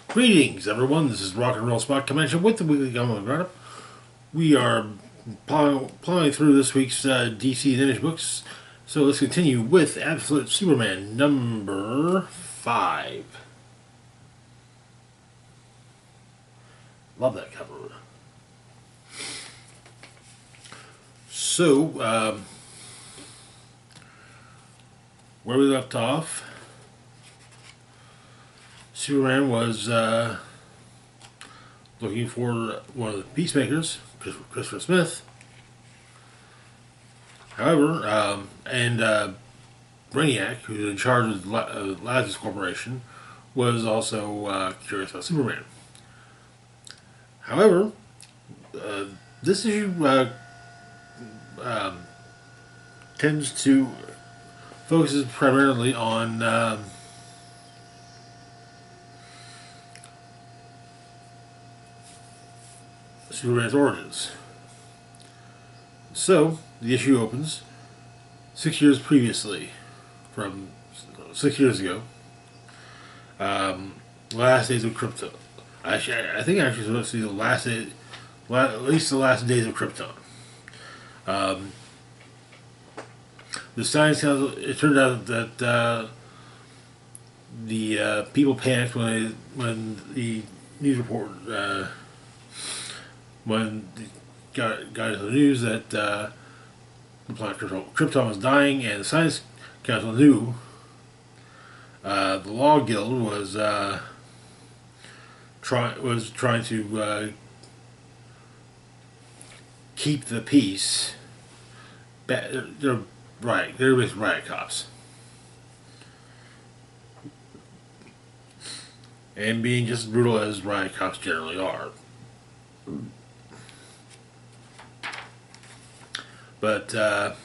Greetings, everyone. This is Rock and Roll Spot Convention with the Weekly Comic Roundup. We are plowing through this week's DC Image books, so let's continue with Absolute Superman number 5. Love that cover. So, where we left off, Superman was looking for one of the peacemakers, Christopher Smith. However, Brainiac, who's in charge of the Lazarus Corporation, was also curious about Superman. However, this issue tends to focuses primarily on Superman's origins. So, the issue opens 6 years previously, from 6 years ago. Last days of Krypton. I think actually it's supposed to be the last day, at least the last days of Krypton. The Science Council. It turned out that the people panicked when the news report when got into the news that the planet Krypton was dying, and the Science Council knew. The Law Guild was trying to keep the peace. They're basically riot cops, and being just as brutal as riot cops generally are. But the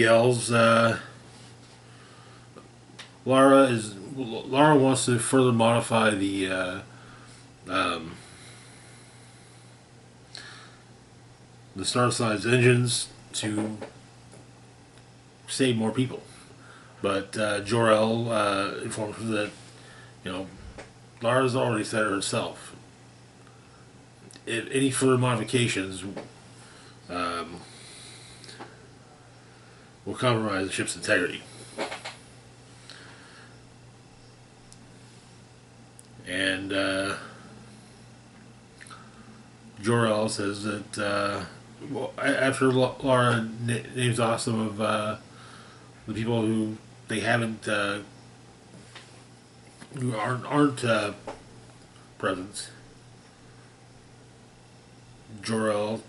elves, Lara wants to further modify the Starside's engines to save more people. But Jor-El informs her that, Lara's already said it herself. If any further modifications will compromise the ship's integrity. And Jor-El says that after Lara names off some of the people who they haven't who aren't present, Jor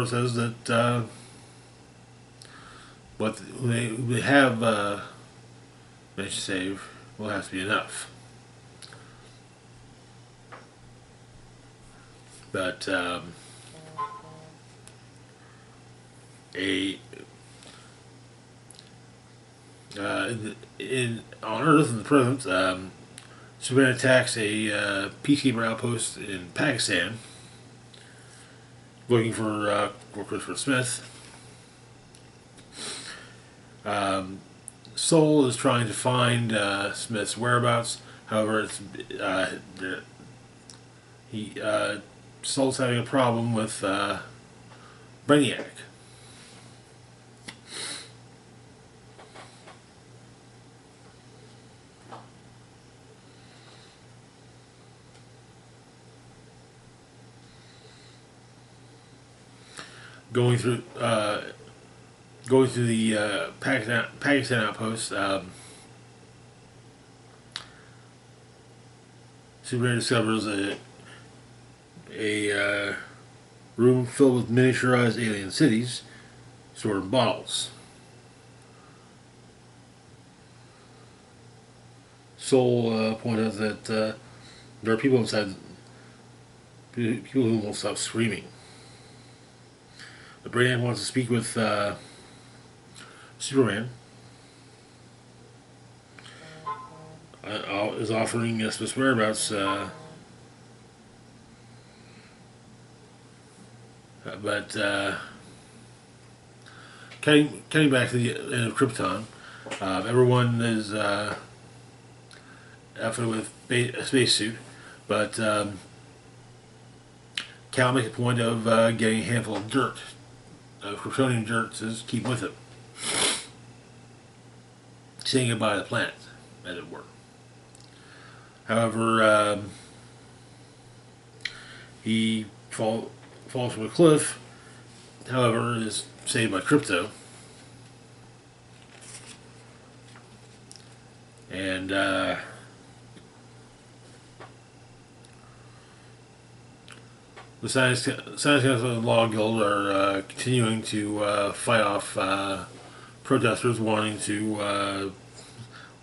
says that what they have managed to save will have to be enough. But on Earth in the present, Superman attacks a peacekeeper outpost in Pakistan, looking for Christopher Smith. Soul is trying to find Smith's whereabouts. However, Soul's having a problem with Brainiac. Going through the Pakistan outpost, Superman discovers a room filled with miniaturized alien cities stored in bottles. Soul points out that there are people inside, people who won't stop screaming. The Brainiac wants to speak with Superman. Is offering Smith's whereabouts, but cutting back to the end of Krypton, everyone is outfitted with a spacesuit. But Cal makes a point of getting a handful of dirt, of Kryptonian dirt, to keep with him, saying goodbye to the planet, as it were. However, he falls from a cliff. However, is saved by Crypto, and the Science Council and Law Guild are continuing to fight off protesters wanting to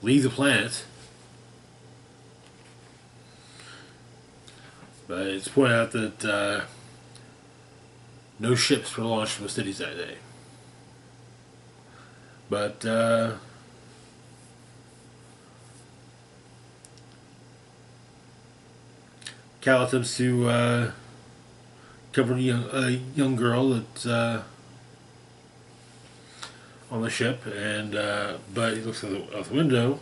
leave the planet. But it's pointed out that no ships were launched from the cities that day. But Cal attempts to comfort a young girl that's on the ship, and but he looks out the window,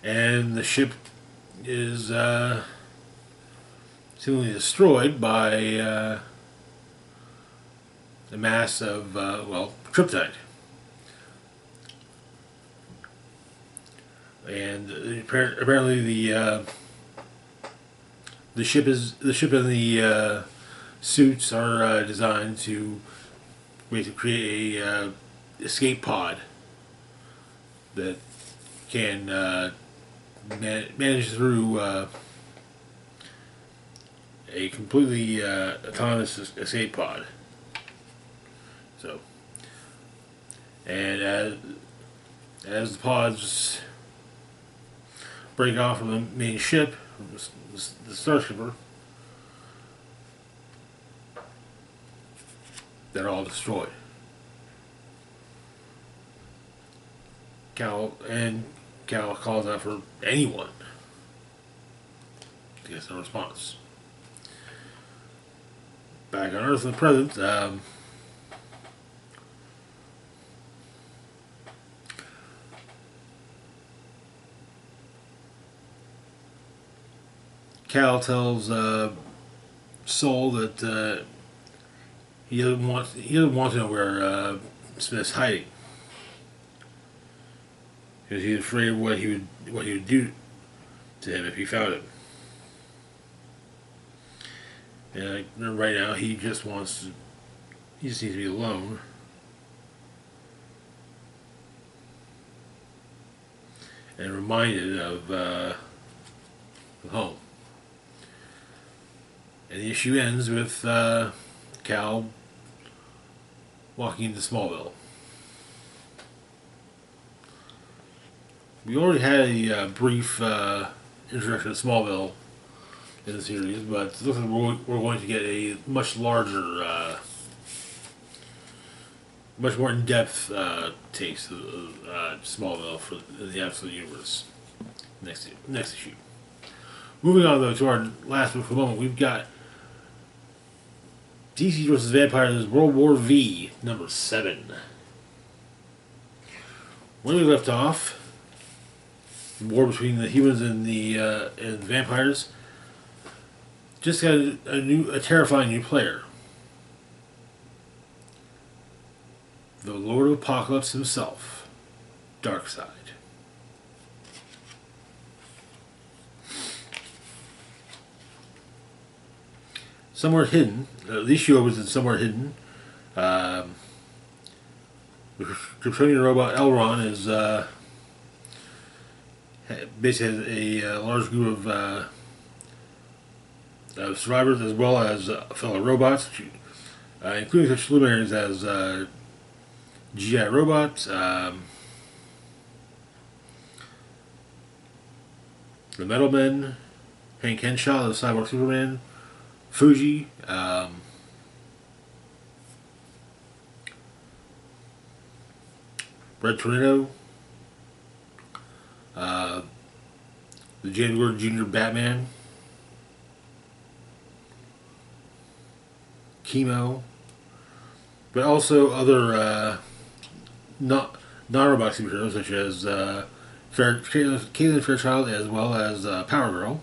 and the ship is seemingly destroyed by a mass of kryptonite, and apparently the ship and the suits are designed to basically create a escape pod that can manage through a completely autonomous escape pod. So, and as the pods break off from the main ship, the Starshipper, they're all destroyed. Cal calls out for anyone. He gets no response. Back on Earth in the present, Cal tells Soul that he doesn't want to know where Smith's hiding, because he's afraid of what he would do to him if he found him. And right now he just needs to be alone. And reminded of home. And the issue ends with Cal walking into Smallville. We already had a brief introduction to Smallville in the series, but it looks like we're going to get a much larger, much more in-depth taste of Smallville for the Absolute Universe next issue. Moving on, though, to our last one for the moment, we've got DC vs. Vampires World War V, number 7. When we left off, the war between the humans and the vampires just got a terrifying new player. The Lord of Apocalypse himself, Darkseid. Somewhere hidden, the issue opens in Somewhere Hidden. The Kryptonian robot Elron is basically has a large group of survivors as well as fellow robots, including such luminaries as GI robots, the Metal Men, Hank Henshaw, the Cyborg Superman, Fuji, Red Tornado, the James Gordon Jr. Batman, Chemo, but also other non-robot superheroes such as Caitlin Fairchild as well as Power Girl.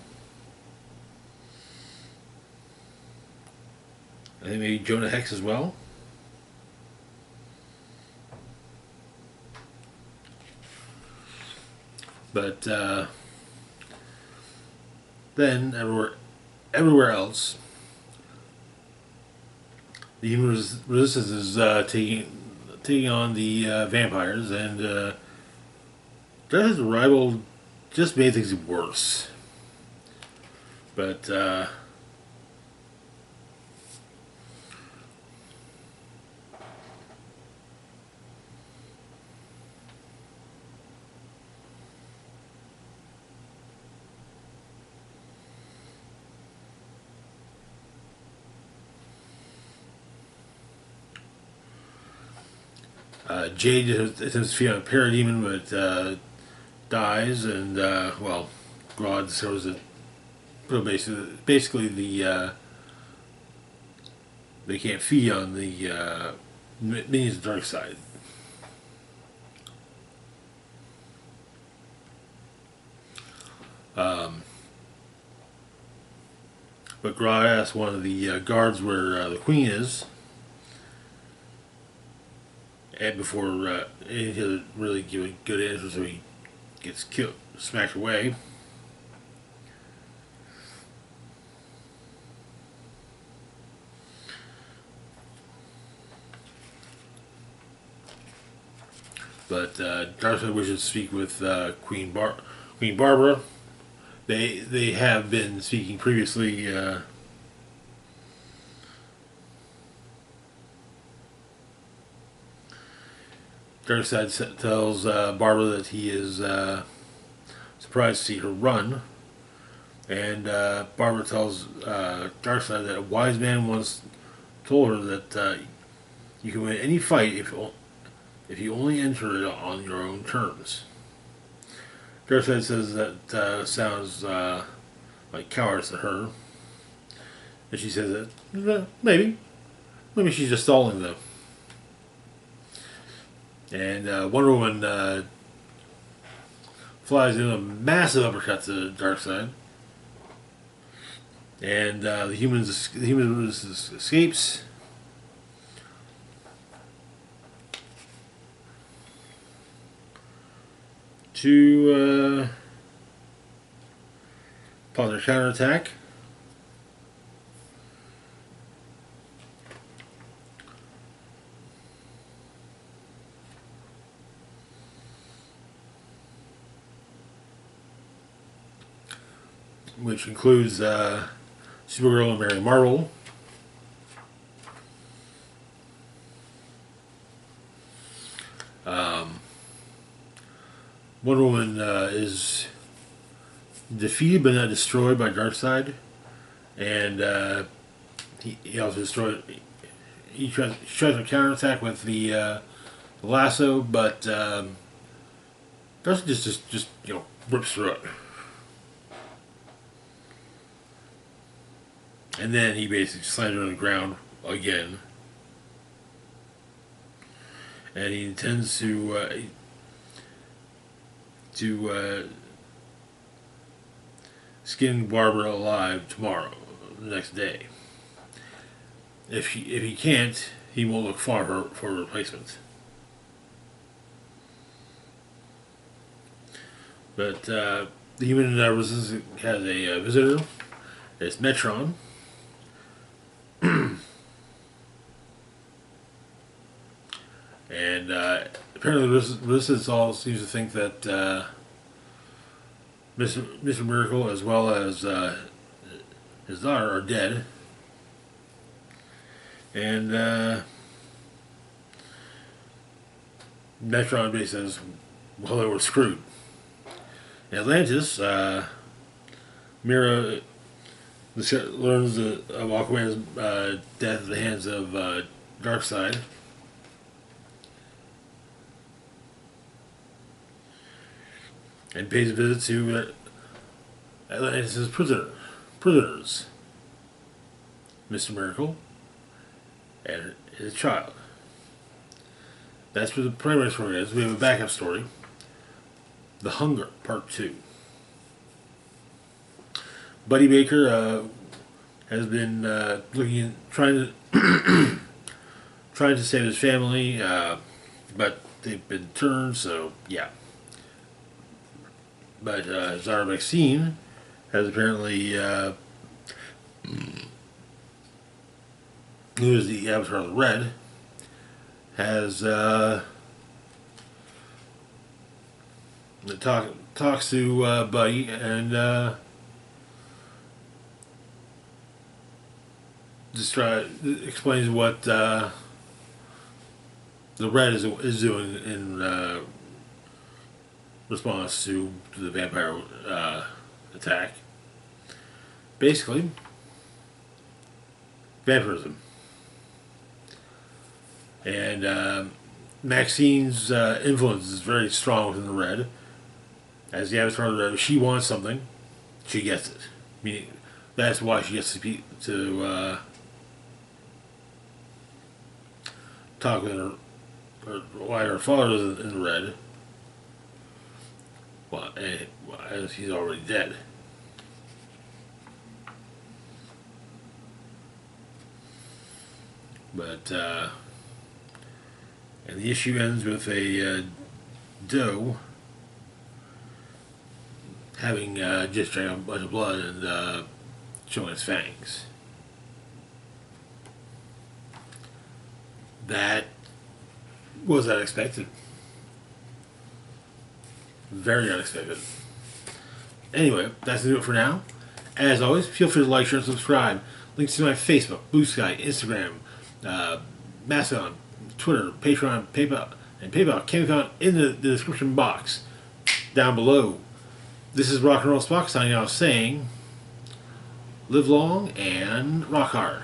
I think maybe Jonah Hex as well. But then everywhere else, the human resistance is taking on the vampires, and Darcy's arrival just made things worse. But Jade attempts to feed on a parademon, but dies, and well, Grodd shows it. Basically, they can't feed on the minions of the dark side. But Grodd asks one of the guards where the queen is, and before he doesn't really give a good answer, so he gets killed, smacked away. But Darcy wishes to speak with Queen Barbara. They have been speaking previously. Darkseid tells Barbara that he is surprised to see her run, and Barbara tells Darkseid that a wise man once told her that you can win any fight if you only enter it on your own terms. Darkseid says that sounds like cowardice to her, and she says that maybe she's just stalling though. And Wonder Woman flies in a massive uppercut to Darkseid, and the human escapes. To upon their counterattack. Which includes Supergirl and Mary Marvel. Wonder Woman is defeated but not destroyed by Darkseid, and he also destroyed. He tries to counterattack with the lasso, but Darkseid just rips through it, and then he basically slams her on the ground again, and he intends to skin Barbara alive tomorrow, the next day. If he can't, he won't look far for a replacement. But the human resistance has a visitor. It's Metron. And apparently Resistance all seems to think that Mr. Miracle as well as his daughter are dead. And Metron basically says, well, they were screwed. In Atlantis, Mira learns of Aquaman's death at the hands of Darkseid. And pays a visit to Atlantis' prisoners, Mr. Miracle, and his child. That's what the primary story is. We have a backup story, The Hunger, Part 2. Buddy Baker has been trying to trying to save his family, but they've been turned, so yeah. But Zara Maxine has apparently, who is the avatar of the Red, has talks to Buddy and just explains what the Red is doing in response to the vampire attack. Basically, vampirism. And Maxine's influence is very strong within the Red. As the avatar of the Red, if she wants something, she gets it. Meaning, that's why she gets to talk with her, or why her father is in the Red. Well, as he's already dead. But, and the issue ends with a doe having just drank a bunch of blood and showing its fangs. That was unexpected. Very unexpected. Anyway, that's going to do it for now. As always, feel free to like, share, and subscribe. Links to my Facebook, Blue Sky, Instagram, Mastodon, Twitter, Patreon, PayPal, and PayPal can be found in the description box down below. This is Rock and Roll Spock signing out saying, live long and rock hard.